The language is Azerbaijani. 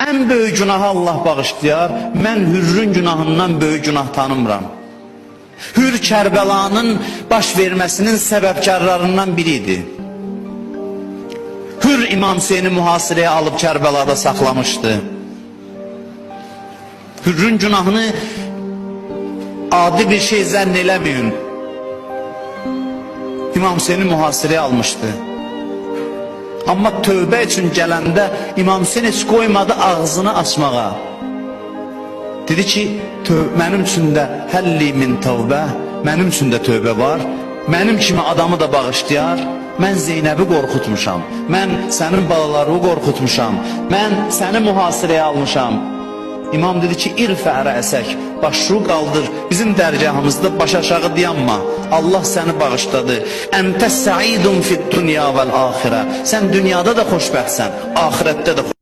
En böyük günahı Allah bağışlayar. Mən Hürrün günahından böyük günah tanımıram. Hür Kərbəlanın baş verməsinin səbəbkarlarından biriydi. Hür İmam Hüseyni mühasirəyə alıb Kərbəlada saxlamışdı. Hürrün günahını adi bir şey zənn eləməyin. İmam Hüseyni mühasirəyə almışdı. Amma tövbə üçün gələndə İmam Hüseyin heç qoymadı ağzını açmağa. Dedi ki, mənim üçün də həlli min tövbə, mənim üçün də tövbə var, mənim kimi adamı da bağışlayar, mən Zeynəbi qorxutmuşam, mən sənin balalarını qorxutmuşam, mən səni mühasirəyə almışam. İmam dedi ki, irfə rəsək, başını qaldır, bizim dərgahımızda baş aşağı dayanma, Allah səni bağışladı. Əntə səidun fid dünya vəl axirə, sən dünyada da xoşbəxtsən, axirətdə də xoşbəxtsən.